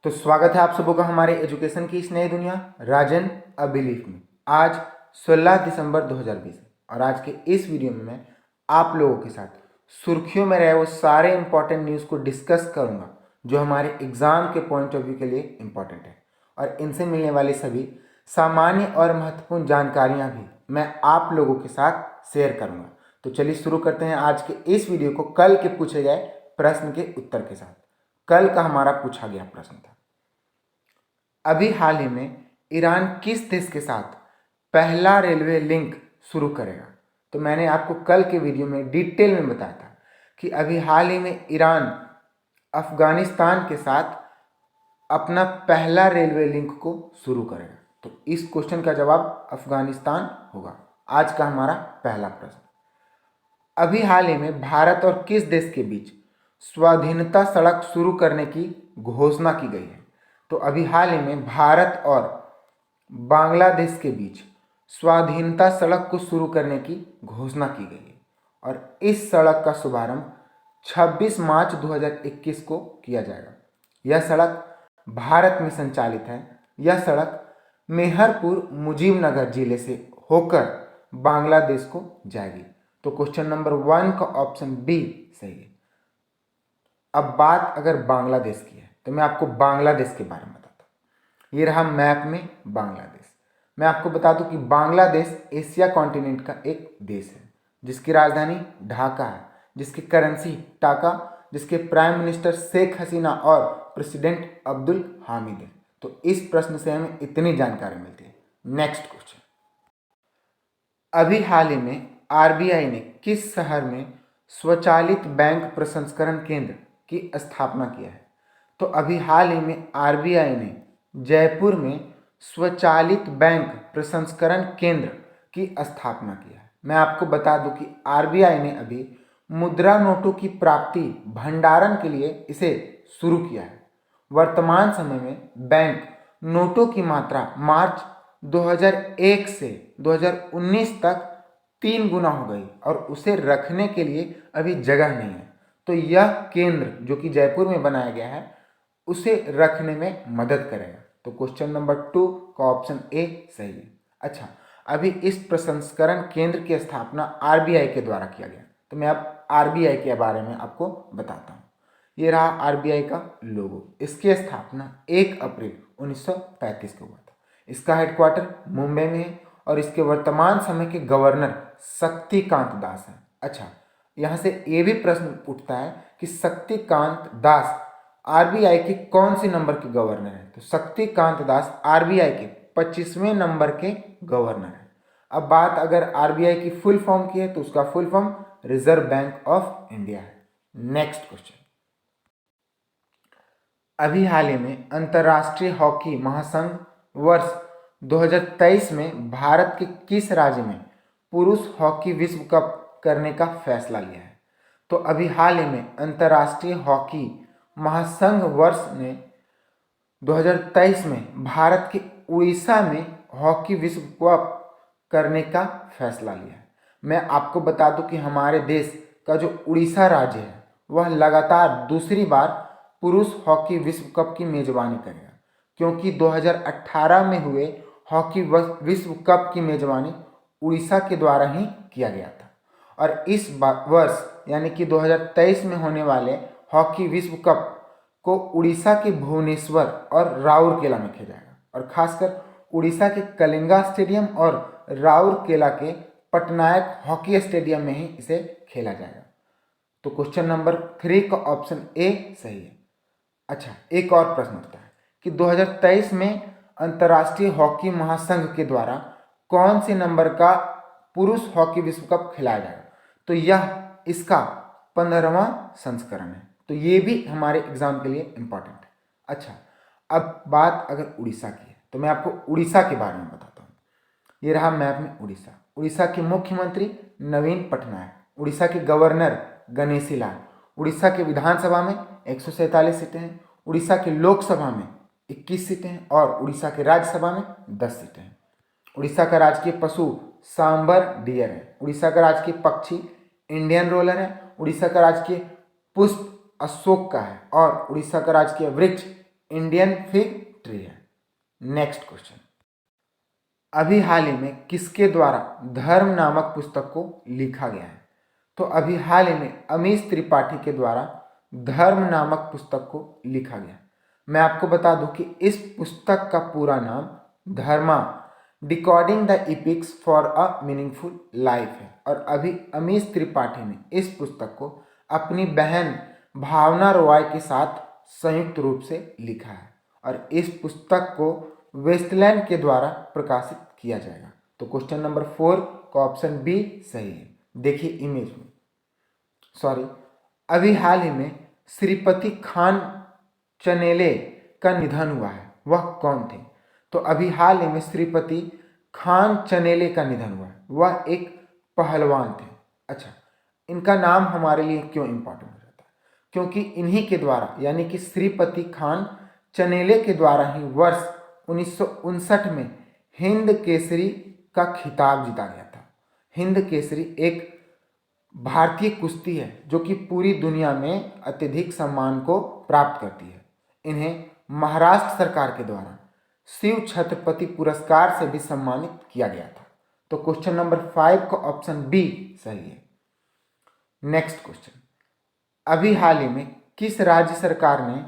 तो स्वागत है आप सबों का हमारे एजुकेशन की इस नई दुनिया राजन अ बिलीफ में। आज 16 दिसंबर 2020 है और आज के इस वीडियो में मैं आप लोगों के साथ सुर्खियों में रहे वो सारे इंपॉर्टेंट न्यूज़ को डिस्कस करूंगा जो हमारे एग्जाम के पॉइंट ऑफ व्यू के लिए इंपॉर्टेंट है, और इनसे मिलने वाली सभी सामान्य और महत्वपूर्ण जानकारियाँ भी मैं आप लोगों के साथ शेयर करूँगा। तो चलिए शुरू करते हैं आज के इस वीडियो को कल के पूछे गए प्रश्न के उत्तर के साथ। कल का हमारा पूछा गया प्रश्न था, अभी हाल ही में ईरान किस देश के साथ पहला रेलवे लिंक शुरू करेगा। तो मैंने आपको कल के वीडियो में डिटेल में बताया था कि अभी हाल ही में ईरान अफगानिस्तान के साथ अपना पहला रेलवे लिंक को शुरू करेगा। तो इस क्वेश्चन का जवाब अफगानिस्तान होगा। आज का हमारा पहला प्रश्न, अभी हाल ही में भारत और किस देश के बीच स्वाधीनता सड़क शुरू करने की घोषणा की गई है। तो अभी हाल ही में भारत और बांग्लादेश के बीच स्वाधीनता सड़क को शुरू करने की घोषणा की गई है और इस सड़क का शुभारंभ 26 मार्च 2021 को किया जाएगा। यह सड़क भारत में संचालित है। यह सड़क मेहरपुर मुजीबनगर जिले से होकर बांग्लादेश को जाएगी। तो क्वेश्चन नंबर 1 का ऑप्शन बी सही है। अब बात अगर बांग्लादेश की है तो मैं आपको बांग्लादेश के बारे में बताता हूँ। ये रहा मैप में बांग्लादेश। मैं आपको बता दूं कि बांग्लादेश एशिया कॉन्टिनेंट का एक देश है जिसकी राजधानी ढाका है, जिसकी करेंसी टाका, जिसके प्राइम मिनिस्टर शेख हसीना और प्रेसिडेंट अब्दुल हामिद है। तो इस प्रश्न से हमें इतनी जानकारी मिलती है। नेक्स्ट क्वेश्चन, अभी हाल ही में आरबीआई ने किस शहर में स्वचालित बैंक प्रसंस्करण केंद्र की स्थापना किया है। तो अभी हाल ही में आरबीआई ने जयपुर में स्वचालित बैंक प्रसंस्करण केंद्र की स्थापना किया है। मैं आपको बता दूं कि आरबीआई ने अभी मुद्रा नोटों की प्राप्ति भंडारण के लिए इसे शुरू किया है। वर्तमान समय में बैंक नोटों की मात्रा मार्च 2001 से 2019 तक 3 गुना हो गई और उसे रखने के लिए अभी जगह नहीं है। तो यह केंद्र जो कि जयपुर में बनाया गया है उसे रखने में मदद करेगा। तो क्वेश्चन नंबर 2 का ऑप्शन ए सही है। अच्छा, अभी इस प्रसंस्करण केंद्र की स्थापना आरबीआई के द्वारा किया गया। तो मैं अब आरबीआई के बारे में आपको बताता हूँ। ये रहा आरबीआई का लोगो। इसकी स्थापना 1 अप्रैल 1935 को हुआ था। इसका हेडक्वार्टर मुंबई में है और इसके वर्तमान समय के गवर्नर शक्तिकांत दास हैं। अच्छा, यहाँ से ये भी प्रश्न उठता है कि शक्तिकांत दास आरबीआई के कौन सी नंबर के गवर्नर हैं। तो शक्तिकांत दास आरबीआई के 25वें नंबर के गवर्नर हैं। अब बात अगर आरबीआई की फुल फॉर्म की है तो उसका full form reserve bank of India है। नेक्स्ट क्वेश्चन, अभी हाल ही में अंतर्राष्ट्रीय हॉकी महासंघ वर्ष 2023 में भारत के किस राज्य में पुरुष हॉकी विश्व कप करने का फैसला लिया है। तो अभी हाल ही में अंतर्राष्ट्रीय हॉकी महासंघ वर्ष ने 2023 में भारत के उड़ीसा में हॉकी विश्व कप करने का फैसला लिया है। मैं आपको बता दूं कि हमारे देश का जो उड़ीसा राज्य है वह लगातार दूसरी बार पुरुष हॉकी विश्व कप की मेजबानी करेगा, क्योंकि 2018 में हुए हॉकी विश्व कप की मेजबानी उड़ीसा के द्वारा ही किया गया था और इस वर्ष यानी कि 2023 में होने वाले हॉकी विश्व कप को उड़ीसा के भुवनेश्वर और राउरकेला में खेला जाएगा और खासकर उड़ीसा के कलिंगा स्टेडियम और राउरकेला के पटनायक हॉकी स्टेडियम में ही इसे खेला जाएगा। तो क्वेश्चन नंबर 3 का ऑप्शन ए सही है। अच्छा, एक और प्रश्न उठता है कि 2023 में अंतर्राष्ट्रीय हॉकी महासंघ के द्वारा कौन से नंबर का पुरुष हॉकी विश्व कप खिलाया जाएगा। तो यह इसका 15वां संस्करण है। तो ये भी हमारे एग्जाम के लिए इंपॉर्टेंट है। अच्छा, अब बात अगर उड़ीसा की है तो मैं आपको उड़ीसा के बारे में बताता हूँ। ये रहा मैप में उड़ीसा। उड़ीसा के मुख्यमंत्री नवीन पटनायक, उड़ीसा के गवर्नर गणेशी लाल, उड़ीसा के विधानसभा में 147 सीटें हैं, उड़ीसा के लोकसभा में 21 सीटें हैं और उड़ीसा के राज्यसभा में 10 सीटें हैं। उड़ीसा का राजकीय पशु सांबर डियर है। उड़ीसा का राजकीय पक्षी इंडियन रोलर है। उड़ीसा का राजकीय पुष्प अशोक का है और उड़ीसा का राजकीय वृक्ष इंडियन फिग ट्री है। नेक्स्ट क्वेश्चन, अभी हाल ही में किसके द्वारा धर्म नामक पुस्तक को लिखा गया है? तो अभी हाल ही में अमीश त्रिपाठी के द्वारा धर्म नामक पुस्तक को लिखा गया। मैं आपको बता दूं कि इस पुस्तक का पूरा नाम Dharma decoding the epics for a meaningful life है। और अभी अमीश त्रिपाठी ने इस पुस्तक को अपनी बहन भावना रॉय के साथ संयुक्त रूप से लिखा है और इस पुस्तक को वेस्टलैंड के द्वारा प्रकाशित किया जाएगा। तो क्वेश्चन नंबर 4 का ऑप्शन बी सही है। देखिए इमेज में, अभी हाल ही में श्रीपति खान चनेले का निधन हुआ है, वह कौन थे? तो अभी हाल ही में श्रीपति खान चनेले का निधन हुआ है, वह एक पहलवान थे। अच्छा, इनका नाम हमारे लिए क्यों इंपॉर्टेंट हो जाता है? क्योंकि इन्हीं के द्वारा यानी कि श्रीपति खान चनेले के द्वारा ही वर्ष 1959 में हिंद केसरी का खिताब जीता गया था। हिंद केसरी एक भारतीय कुश्ती है जो कि पूरी दुनिया में अत्यधिक सम्मान को प्राप्त करती है। इन्हें महाराष्ट्र सरकार के द्वारा शिव छत्रपति पुरस्कार से भी सम्मानित किया गया था। तो क्वेश्चन नंबर 5 का ऑप्शन बी सही है। नेक्स्ट क्वेश्चन, अभी हाल ही में किस राज्य सरकार ने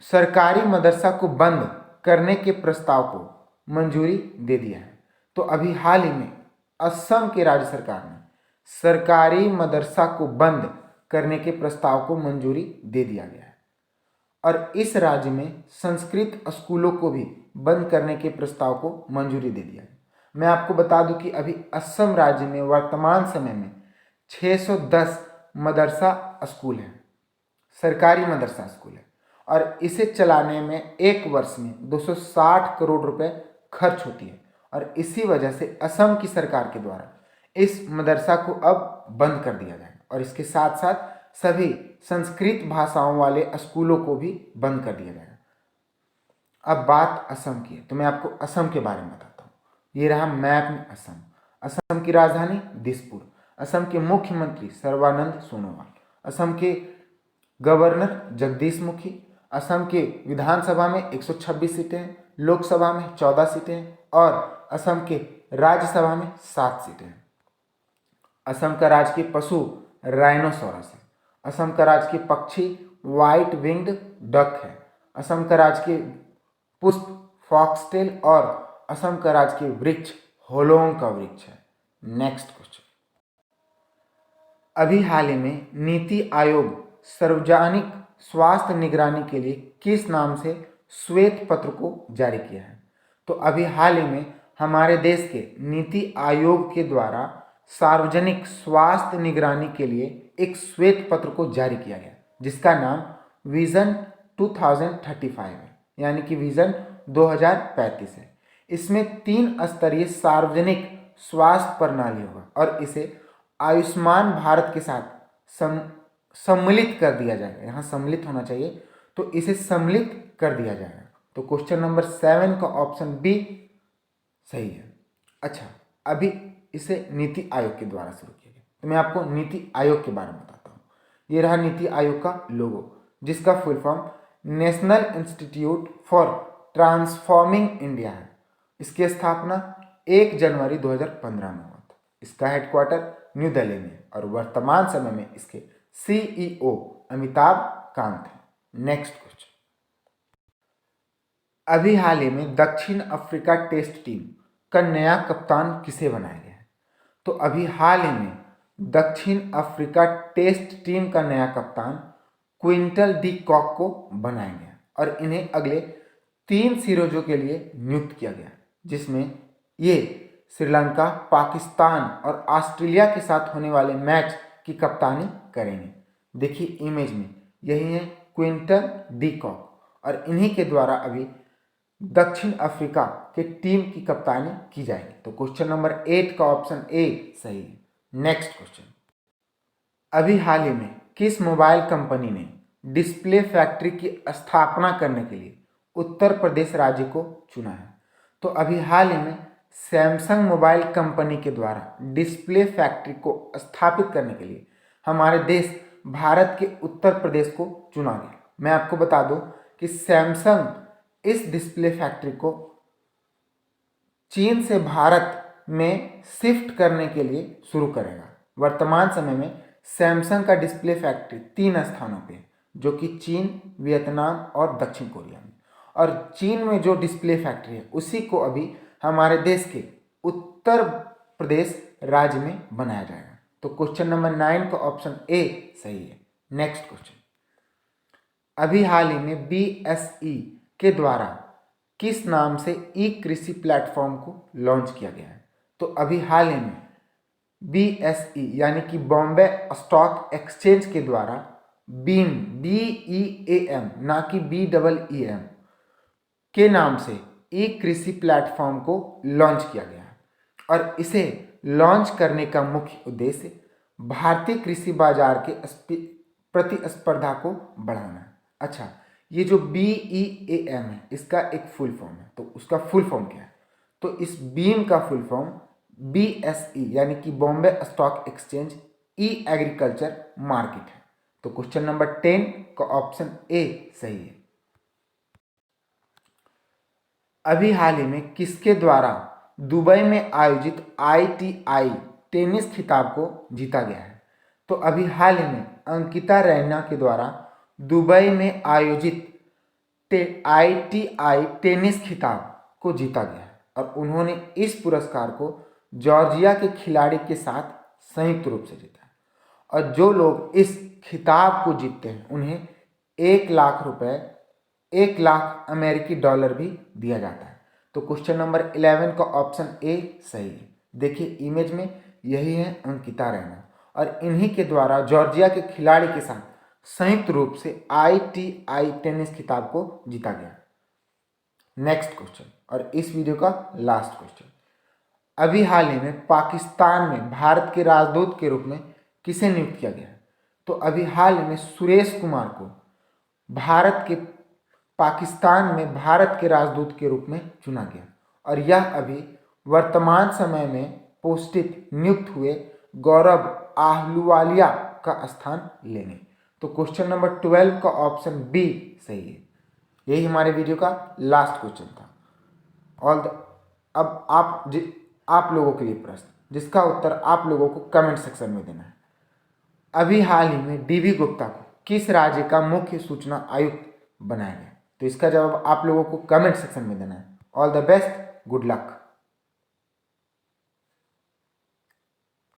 सरकारी मदरसा को बंद करने के प्रस्ताव को मंजूरी दे दिया है? तो अभी हाल ही में असम के राज्य सरकार ने सरकारी मदरसा को बंद करने के प्रस्ताव को मंजूरी दे दिया गया है और इस राज्य में संस्कृत स्कूलों को भी बंद करने के प्रस्ताव को मंजूरी दे दिया है। मैं आपको बता दूं कि अभी असम राज्य में वर्तमान समय में 610 मदरसा स्कूल है, सरकारी मदरसा स्कूल है और इसे चलाने में एक वर्ष में 260 करोड़ रुपए खर्च होती है और इसी वजह से असम की सरकार के द्वारा इस मदरसा को अब बंद कर दिया जाएगा और इसके साथ साथ सभी संस्कृत भाषाओं वाले स्कूलों को भी बंद कर दिया जाएगा। अब बात असम की है तो मैं आपको असम के बारे में बताता हूँ। ये रहा मैप में असम। असम की राजधानी दिसपुर, असम के मुख्यमंत्री सर्बानंद सोनोवाल, असम के गवर्नर जगदीश मुखी, असम के विधानसभा में 126 सीटें हैं, लोकसभा में 14 सीटें हैं और असम के राज्यसभा में 7 सीटें हैं। असम का राजकीय पशु राइनोसोरस है। असम का राजकीय पक्षी व्हाइट विंग्ड डक है। असम का राजकीय पुष्प फॉक्सटेल और असम का राजकीय वृक्ष होलोंग का वृक्ष है। नेक्स्ट क्वेश्चन, अभी हाल ही में नीति आयोग सार्वजनिक स्वास्थ्य निगरानी के लिए किस नाम से श्वेत पत्र को जारी किया है? तो अभी हाल ही में हमारे देश के नीति आयोग के द्वारा सार्वजनिक स्वास्थ्य निगरानी के लिए एक श्वेत पत्र को जारी किया गया जिसका नाम विजन 2035 है, यानी कि विजन 2035 है। इसमें 3 स्तरीय सार्वजनिक स्वास्थ्य प्रणाली होगा और इसे आयुष्मान भारत के साथ सम्मिलित कर दिया जाएगा। यहाँ सम्मिलित होना चाहिए तो इसे सम्मिलित कर दिया जाएगा। तो क्वेश्चन नंबर 7 का ऑप्शन बी सही है। अच्छा, अभी इसे नीति आयोग के द्वारा शुरू किया गया तो मैं आपको नीति आयोग के बारे में बताता हूँ। ये रहा नीति आयोग का लोगो जिसका full form national institute for transforming India है। इसकी स्थापना 1 जनवरी 2015 में हुआ था। इसका हेडक्वार्टर न्यू दिल्ली में और वर्तमान समय में इसके CEO अमिताभ कांत हैं। नेक्स्ट क्वेश्चन, अभी हाल ही में दक्षिण अफ्रीका टेस्ट टीम का नया कप्तान किसे बनाया गया है? तो अभी हाल ही में दक्षिण अफ्रीका टेस्ट टीम का नया कप्तान क्विंटन डी कॉक को बनाया गया और इन्हें अगले 3 सीरीजों के लिए नियुक्त किया गया जिसमें ये श्रीलंका, पाकिस्तान और ऑस्ट्रेलिया के साथ होने वाले मैच की कप्तानी करेंगे। देखिए इमेज में, यही है क्विंटन डी कॉक और इन्हीं के द्वारा अभी दक्षिण अफ्रीका के टीम की कप्तानी की जाएगी। तो क्वेश्चन नंबर 8 का ऑप्शन ए सही है। नेक्स्ट क्वेश्चन, अभी हाल ही में किस मोबाइल कंपनी ने डिस्प्ले फैक्ट्री की स्थापना करने के लिए उत्तर प्रदेश राज्य को चुना है? तो अभी हाल ही में सैमसंग मोबाइल कंपनी के द्वारा डिस्प्ले फैक्ट्री को स्थापित करने के लिए हमारे देश भारत के उत्तर प्रदेश को चुना गया। मैं आपको बता दूं कि सैमसंग इस डिस्प्ले फैक्ट्री को चीन से भारत में शिफ्ट करने के लिए शुरू करेगा। वर्तमान समय में सैमसंग का डिस्प्ले फैक्ट्री 3 स्थानों पे है, जो कि चीन, वियतनाम और दक्षिण कोरिया में। और चीन में जो डिस्प्ले फैक्ट्री है उसी को अभी हमारे देश के उत्तर प्रदेश राज्य में बनाया जाएगा। तो क्वेश्चन नंबर 9 का ऑप्शन ए सही है। नेक्स्ट क्वेश्चन, अभी हाल ही में BSE के द्वारा किस नाम से ई कृषि प्लेटफॉर्म को लॉन्च किया गया है? तो अभी हाल ही में BSE यानी कि बॉम्बे स्टॉक एक्सचेंज के द्वारा बीम BEAM ना कि BEEM के नाम से ई कृषि प्लेटफॉर्म को लॉन्च किया गया है। और इसे लॉन्च करने का मुख्य उद्देश्य भारतीय कृषि बाजार के प्रतिस्पर्धा को बढ़ाना है। अच्छा, ये जो BEAM है इसका एक फुल फॉर्म है, तो उसका फुल फॉर्म क्या है? तो इस बीम का फुल फॉर्म BSE यानी कि बॉम्बे स्टॉक एक्सचेंज ई एग्रीकल्चर मार्केट है। तो क्वेश्चन नंबर 10 का ऑप्शन ए सही है। अभी हाल ही में किसके द्वारा दुबई में आयोजित ITI टेनिस खिताब को जीता गया है? तो अभी हाल ही में अंकिता रैना के द्वारा दुबई में आयोजित ITI टेनिस खिताब को जीता गया है और उन्होंने इस पुरस्कार को जॉर्जिया के खिलाड़ी के साथ संयुक्त रूप से जीता है। और जो लोग इस खिताब को जीतते हैं उन्हें 1 लाख रुपए, 1 लाख अमेरिकी डॉलर भी दिया जाता है। तो क्वेश्चन नंबर 11 का ऑप्शन ए सही है। देखिए इमेज में यही है अंकिता रैना और इन्हीं के द्वारा जॉर्जिया के खिलाड़ी के साथ संयुक्त रूप से ITI टेनिस खिताब को जीता गया। नेक्स्ट क्वेश्चन और इस वीडियो का लास्ट क्वेश्चन, अभी हाल ही में पाकिस्तान में भारत के राजदूत के रूप में किसे नियुक्त किया गया? तो अभी हाल ही में सुरेश कुमार को पाकिस्तान में भारत के राजदूत के रूप में चुना गया और यह अभी वर्तमान समय में पोस्टित नियुक्त हुए गौरव आहलूवालिया का स्थान लेंगे। तो क्वेश्चन नंबर 12 का ऑप्शन बी सही है। यही हमारे वीडियो का लास्ट क्वेश्चन था। अब आप लोगों के लिए प्रश्न जिसका उत्तर आप लोगों को कमेंट सेक्शन में देना है। अभी हाल ही में DB गुप्ता को किस राज्य का मुख्य सूचना आयुक्त बनाया गया? तो इसका जवाब आप लोगों को कमेंट सेक्शन में देना है। All the best, good luck.